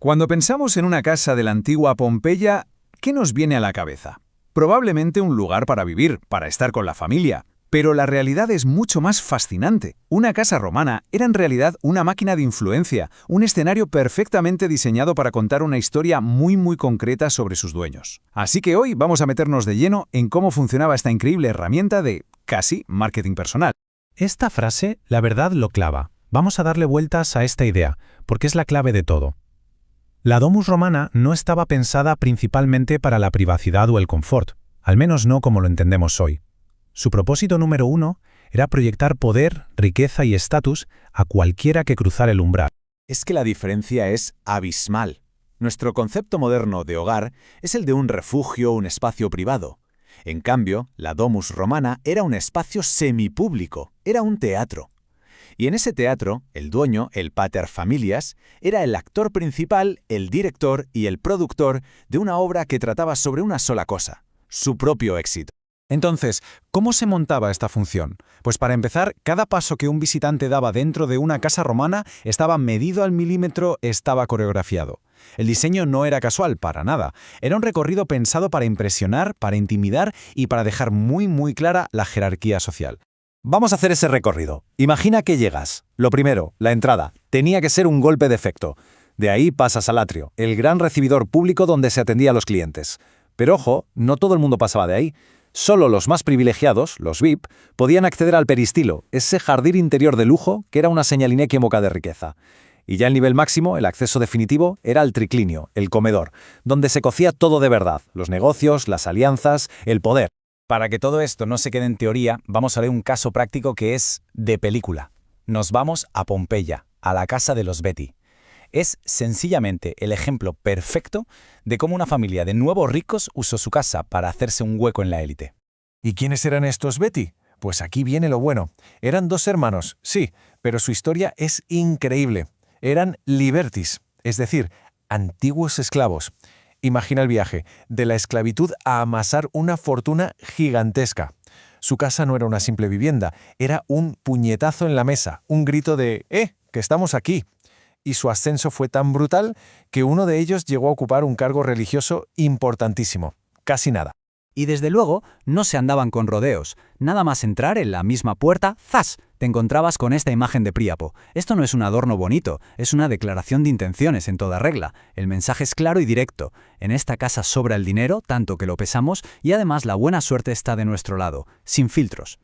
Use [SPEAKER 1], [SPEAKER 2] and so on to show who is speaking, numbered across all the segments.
[SPEAKER 1] Cuando pensamos en una casa de la antigua Pompeya, ¿qué nos viene a la cabeza? Probablemente un lugar para vivir, para estar con la familia. Pero la realidad es mucho más fascinante. Una casa romana era en realidad una máquina de influencia, un escenario perfectamente diseñado para contar una historia muy concreta sobre sus dueños. Así que hoy vamos a meternos de lleno en cómo funcionaba esta increíble herramienta de, casi, marketing personal.
[SPEAKER 2] Esta frase, la verdad, lo clava. Vamos a darle vueltas a esta idea, porque es la clave de todo. La Domus Romana no estaba pensada principalmente para la privacidad o el confort, al menos no como lo entendemos hoy. Su propósito número uno era proyectar poder, riqueza y estatus a cualquiera que cruzara el umbral.
[SPEAKER 3] Es que la diferencia es abismal. Nuestro concepto moderno de hogar es el de un refugio, un espacio privado. En cambio, la Domus Romana era un espacio semipúblico, era un teatro. Y en ese teatro, el dueño, el pater familias, era el actor principal, el director y el productor de una obra que trataba sobre una sola cosa, su propio éxito.
[SPEAKER 4] Entonces, ¿cómo se montaba esta función? Pues para empezar, cada paso que un visitante daba dentro de una casa romana estaba medido al milímetro, estaba coreografiado. El diseño no era casual, para nada. Era un recorrido pensado para impresionar, para intimidar y para dejar muy clara la jerarquía social.
[SPEAKER 3] Vamos a hacer ese recorrido. Imagina que llegas. Lo primero, la entrada. Tenía que ser un golpe de efecto. De ahí pasas al atrio, el gran recibidor público donde se atendía a los clientes. Pero ojo, no todo el mundo pasaba de ahí. Solo los más privilegiados, los VIP, podían acceder al peristilo, ese jardín interior de lujo que era una señal inequívoca de riqueza. Y ya el nivel máximo, el acceso definitivo, era el triclinio, el comedor, donde se cocía todo de verdad, los negocios, las alianzas, el poder.
[SPEAKER 4] Para que todo esto no se quede en teoría, vamos a ver un caso práctico que es de película. Nos vamos a Pompeya, a la casa de los Betti. Es sencillamente el ejemplo perfecto de cómo una familia de nuevos ricos usó su casa para hacerse un hueco en la élite.
[SPEAKER 5] ¿Y quiénes eran estos Betti? Pues aquí viene lo bueno. Eran dos hermanos, sí, pero su historia es increíble. Eran libertis, es decir, antiguos esclavos. Imagina el viaje, de la esclavitud a amasar una fortuna gigantesca. Su casa no era una simple vivienda, era un puñetazo en la mesa, un grito de que estamos aquí! Y su ascenso fue tan brutal que uno de ellos llegó a ocupar un cargo religioso importantísimo. Casi nada.
[SPEAKER 6] Y desde luego, no se andaban con rodeos. Nada más entrar en la misma puerta, ¡zas!, te encontrabas con esta imagen de Príapo. Esto no es un adorno bonito, es una declaración de intenciones en toda regla. El mensaje es claro y directo. En esta casa sobra el dinero, tanto que lo pesamos, y además la buena suerte está de nuestro lado, sin filtros.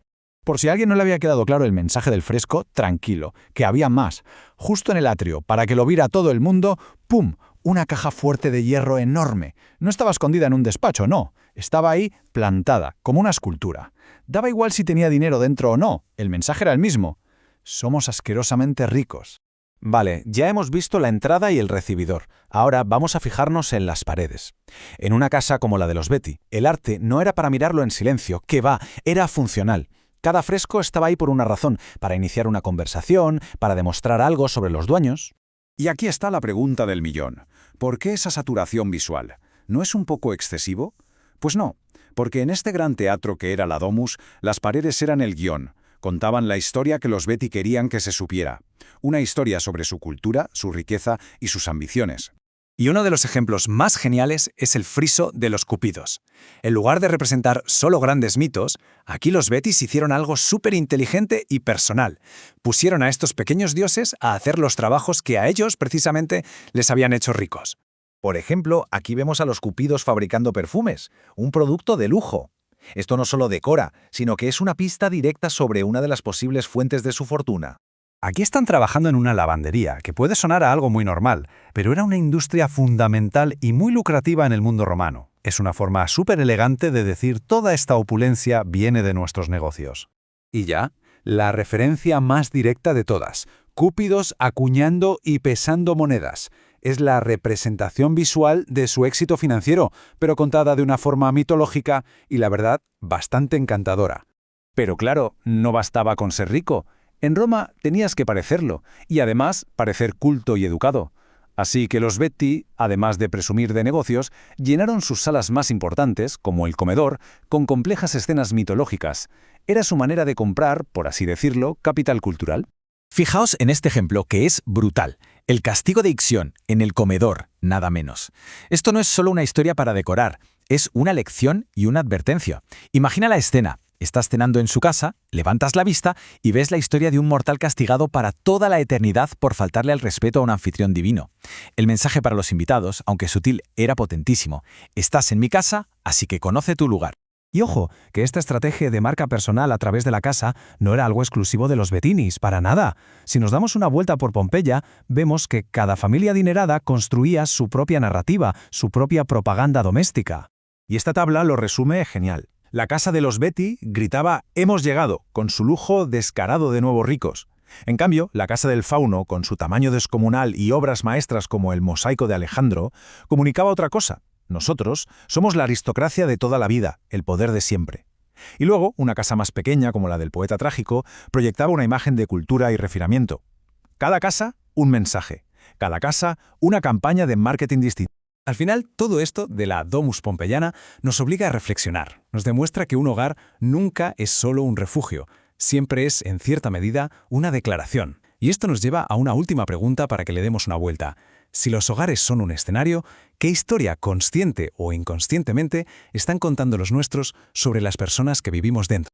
[SPEAKER 4] Por si a alguien no le había quedado claro el mensaje del fresco, tranquilo, que había más. Justo en el atrio, para que lo viera todo el mundo, ¡pum!, una caja fuerte de hierro enorme. No estaba escondida en un despacho, no. Estaba ahí plantada, como una escultura. Daba igual si tenía dinero dentro o no, el mensaje era el mismo. Somos asquerosamente ricos.
[SPEAKER 3] Vale, ya hemos visto la entrada y el recibidor. Ahora vamos a fijarnos en las paredes. En una casa como la de los Betti, el arte no era para mirarlo en silencio, que va, era funcional. Cada fresco estaba ahí por una razón, para iniciar una conversación, para demostrar algo sobre los dueños.
[SPEAKER 1] Y aquí está la pregunta del millón. ¿Por qué esa saturación visual? ¿No es un poco excesivo? Pues no, porque en este gran teatro que era la Domus, las paredes eran el guión. Contaban la historia que los Betti querían que se supiera. Una historia sobre su cultura, su riqueza y sus ambiciones.
[SPEAKER 4] Y uno de los ejemplos más geniales es el friso de los Cupidos. En lugar de representar solo grandes mitos, aquí los Betis hicieron algo súper inteligente y personal. Pusieron a estos pequeños dioses a hacer los trabajos que a ellos, precisamente, les habían hecho ricos.
[SPEAKER 3] Por ejemplo, aquí vemos a los Cupidos fabricando perfumes, un producto de lujo. Esto no solo decora, sino que es una pista directa sobre una de las posibles fuentes de su fortuna.
[SPEAKER 2] Aquí están trabajando en una lavandería, que puede sonar a algo muy normal, pero era una industria fundamental y muy lucrativa en el mundo romano. Es una forma súper elegante de decir toda esta opulencia viene de nuestros negocios.
[SPEAKER 7] Y ya, la referencia más directa de todas, Cúpidos acuñando y pesando monedas. Es la representación visual de su éxito financiero, pero contada de una forma mitológica y, la verdad, bastante encantadora.
[SPEAKER 4] Pero claro, no bastaba con ser rico. En Roma tenías que parecerlo, y además parecer culto y educado. Así que los Betti, además de presumir de negocios, llenaron sus salas más importantes, como el comedor, con complejas escenas mitológicas. Era su manera de comprar, por así decirlo, capital cultural.
[SPEAKER 8] Fijaos en este ejemplo que es brutal. El castigo de Ixión en el comedor, nada menos. Esto no es solo una historia para decorar, es una lección y una advertencia. Imagina la escena. Estás cenando en su casa, levantas la vista y ves la historia de un mortal castigado para toda la eternidad por faltarle al respeto a un anfitrión divino. El mensaje para los invitados, aunque sutil, era potentísimo. Estás en mi casa, así que conoce tu lugar.
[SPEAKER 5] Y ojo, que esta estrategia de marca personal a través de la casa no era algo exclusivo de los Betinis, para nada. Si nos damos una vuelta por Pompeya, vemos que cada familia adinerada construía su propia narrativa, su propia propaganda doméstica.
[SPEAKER 9] Y esta tabla lo resume genial. La casa de los Beti gritaba «Hemos llegado», con su lujo descarado de nuevos ricos. En cambio, la casa del Fauno, con su tamaño descomunal y obras maestras como el mosaico de Alejandro, comunicaba otra cosa. Nosotros somos la aristocracia de toda la vida, el poder de siempre. Y luego, una casa más pequeña, como la del poeta trágico, proyectaba una imagen de cultura y refinamiento. Cada casa, un mensaje. Cada casa, una campaña de marketing distinta.
[SPEAKER 6] Al final, todo esto de la Domus Pompeyana nos obliga a reflexionar. Nos demuestra que un hogar nunca es solo un refugio, siempre es, en cierta medida, una declaración. Y esto nos lleva a una última pregunta para que le demos una vuelta. Si los hogares son un escenario, ¿qué historia, consciente o inconscientemente, están contando los nuestros sobre las personas que vivimos dentro?